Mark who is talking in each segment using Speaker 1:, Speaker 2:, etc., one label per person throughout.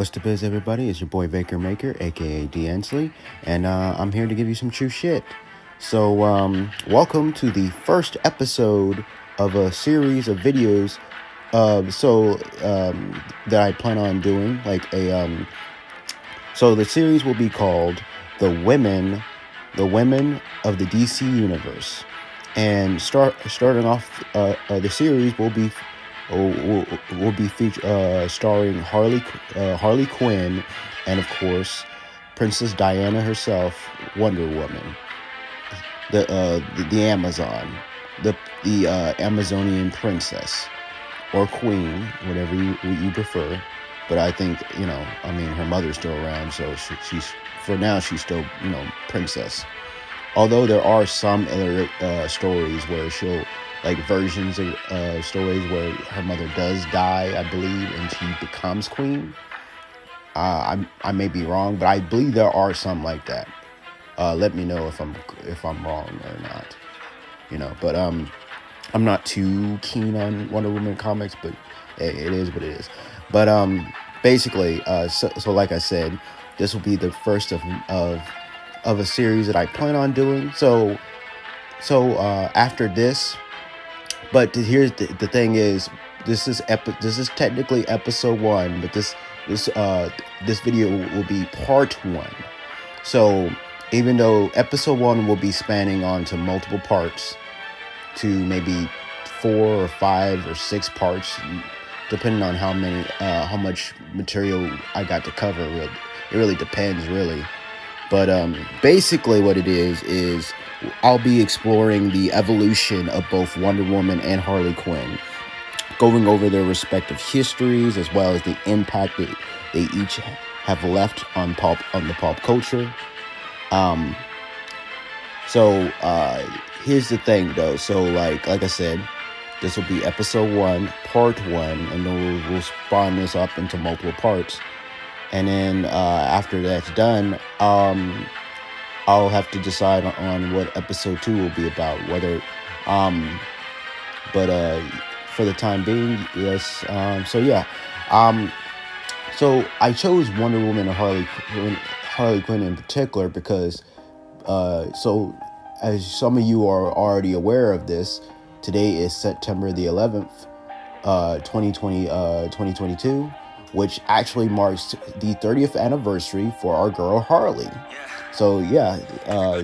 Speaker 1: What's the biz, everybody? It's your boy Baker Maker, aka D. Ensley, and I'm here to give you some true shit. So, welcome to the first episode of a series of videos. That I plan on doing, So the series will be called "The Women of the DC Universe," and starting off the series will be starring Harley Quinn, and of course Princess Diana herself, Wonder Woman, the Amazon, the Amazonian princess or queen, whatever you prefer. But I think her mother's still around, so she's for now she's still princess. Although there are some other stories where she'll, like, versions of stories where her mother does die, I believe, and she becomes queen. I may be wrong, but I believe there are some like that. Let me know if I'm wrong or not. But I'm not too keen on Wonder Woman comics, but it is what it is. But basically, so like I said, this will be the first of a series that I plan on doing. So after this, but here's the thing is, this is technically episode 1, but this video will be part 1. So even though episode 1 will be spanning onto multiple parts, to maybe 4 or 5 or 6 parts, depending on how much material I got to cover. It really depends, really. But basically what it is I'll be exploring the evolution of both Wonder Woman and Harley Quinn, going over their respective histories as well as the impact that they each have left on the pop culture. Here's the thing, though. So like I said, this will be episode 1, part 1, and then we'll spawn this up into multiple parts. And then after that's done, I'll have to decide on what episode 2 will be about. For the time being, yes. So I chose Wonder Woman and Harley Quinn in particular because, as some of you are already aware of this, today is September the 11th, 2022, which actually marks the 30th anniversary for our girl Harley. So yeah,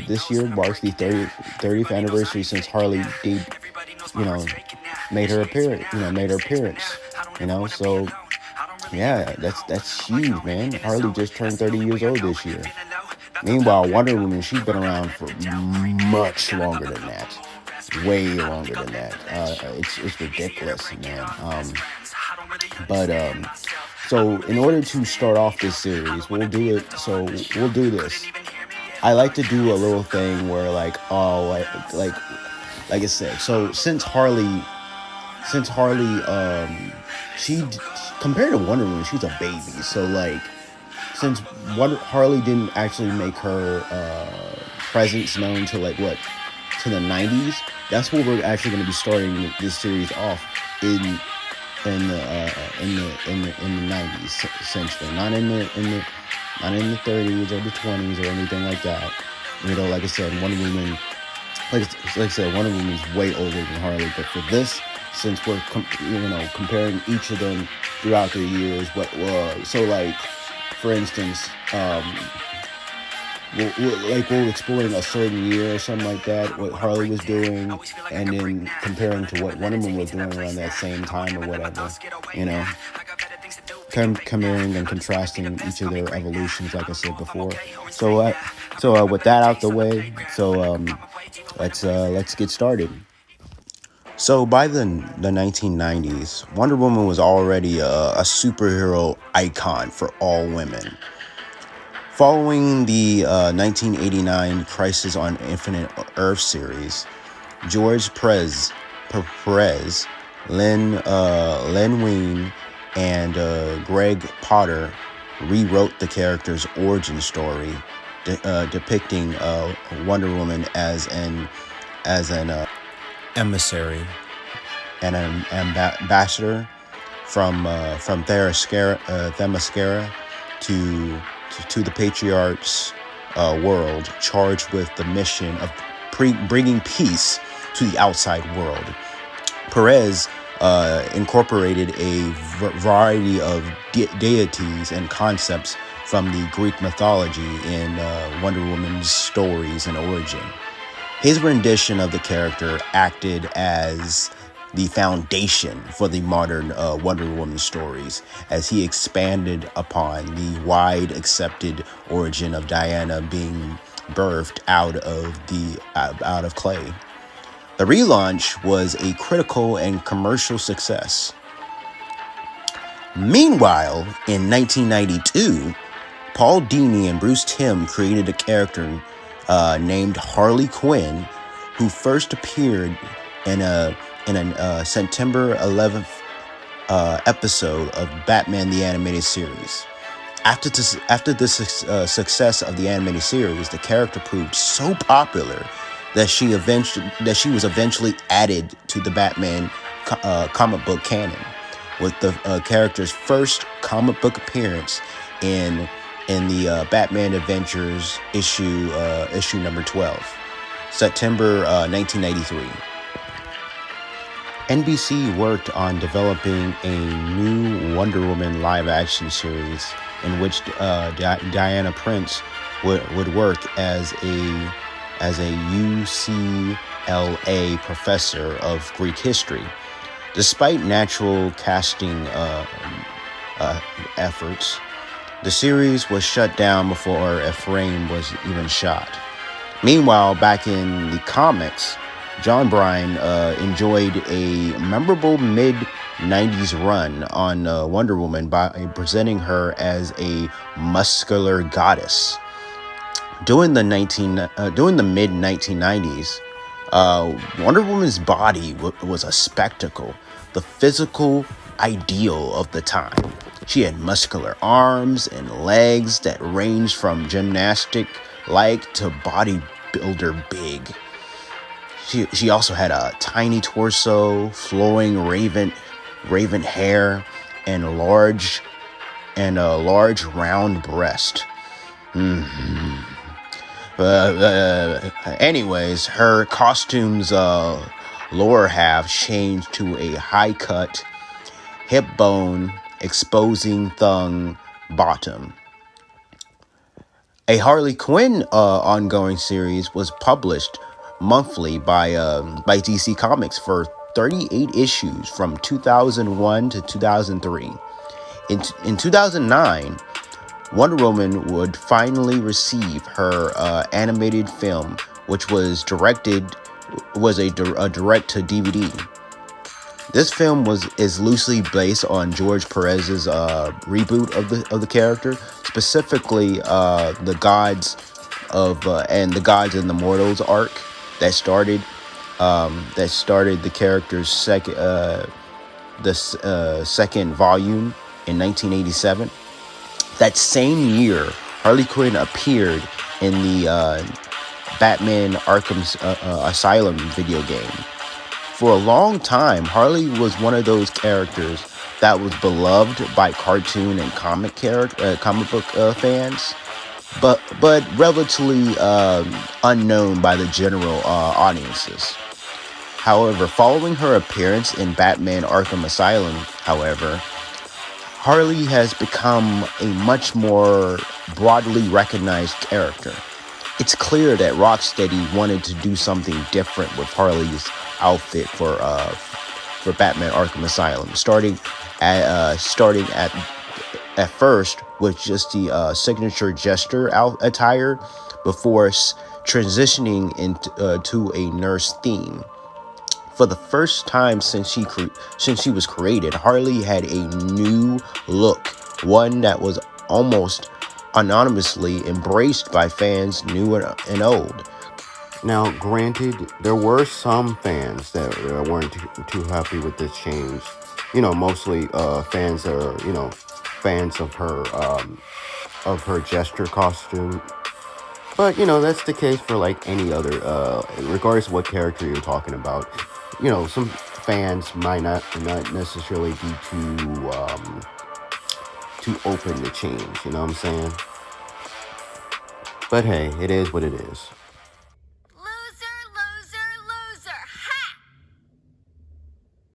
Speaker 1: this year marks the 30th anniversary since Harley made her appearance. So yeah, that's huge, man. Harley just turned 30 years old this year. Meanwhile, Wonder Woman, she's been around for much longer than that. Way longer than that. It's ridiculous, man. So in order to start off this series, we'll do this. I like to do a little thing where, like I said, so since Harley, she, compared to Wonder Woman, she's a baby. So like, since Harley didn't actually make her presence known to the 90s, that's where we're actually going to be starting this series off in the 90s, essentially, not in the 30s or the 20s or anything like that. Like I said, Wonder Woman, Wonder Woman's way older than Harley. But for this, since we're comparing each of them throughout the years, for instance, we're exploring a certain year or something like that, what Harley was doing, and then comparing to what Wonder Woman was doing around that same time or whatever, comparing and contrasting each of their evolutions, like I said before. So with that out the way, let's get started. So by the 1990s, Wonder Woman was already a superhero icon for all women. Following the 1989 Crisis on Infinite Earth series, George Perez, Len Wein, and Greg Potter rewrote the character's origin story, depicting Wonder Woman as an emissary and an ambassador from Themyscira, to to the patriarch's world, charged with the mission of bringing peace to the outside world. Perez incorporated a variety of deities and concepts from the Greek mythology in Wonder Woman's stories and origin. His rendition of the character acted as the foundation for the modern Wonder Woman stories, as he expanded upon the wide accepted origin of Diana being birthed out of clay. The relaunch was a critical and commercial success. Meanwhile, in 1992, Paul Dini and Bruce Timm created a character named Harley Quinn, who first appeared in a September 11th episode of Batman the Animated Series. After the success of the animated series, the character proved so popular that she was eventually added to the Batman comic book canon, with the character's first comic book appearance in the Batman Adventures issue number 12, September 1993. NBC worked on developing a new Wonder Woman live-action series in which Diana Prince would work as a UCLA professor of Greek history. Despite natural casting efforts, the series was shut down before a frame was even shot. Meanwhile, back in the comics, John Byrne enjoyed a memorable mid-90s run on Wonder Woman by presenting her as a muscular goddess. During the mid-1990s, Wonder Woman's body was a spectacle, the physical ideal of the time. She had muscular arms and legs that ranged from gymnastic-like to bodybuilder big. She also had a tiny torso, flowing raven hair, and a large round breast. Anyways, her costume's lower half changed to a high-cut, hip bone, exposing thong bottom. A Harley Quinn ongoing series was published monthly by DC Comics for 38 issues from 2001 to 2003. In 2009, Wonder Woman would finally receive her animated film, which was a direct-to-DVD. This film is loosely based on George Perez's reboot of the character, specifically the Gods and the Gods and the Mortals arc that started the character's second volume in 1987. That same year, Harley Quinn appeared in the Batman Arkham Asylum video game. For a long time, Harley was one of those characters that was beloved by cartoon and comic book fans, but relatively unknown by the general audiences. However, following her appearance in Batman Arkham Asylum, Harley has become a much more broadly recognized character. It's clear that Rocksteady wanted to do something different with Harley's outfit for Batman Arkham Asylum, starting at first with just the signature jester attire before transitioning into a nurse theme. For the first time since she was created, Harley had a new look, one that was almost anonymously embraced by fans new and old. Now, granted, there were some fans that weren't too happy with this change. Mostly fans of her jester costume. But that's the case for like any other, regardless of what character you're talking about. Some fans might not necessarily be too too open to change. You know what I'm saying? But hey, it is what it is.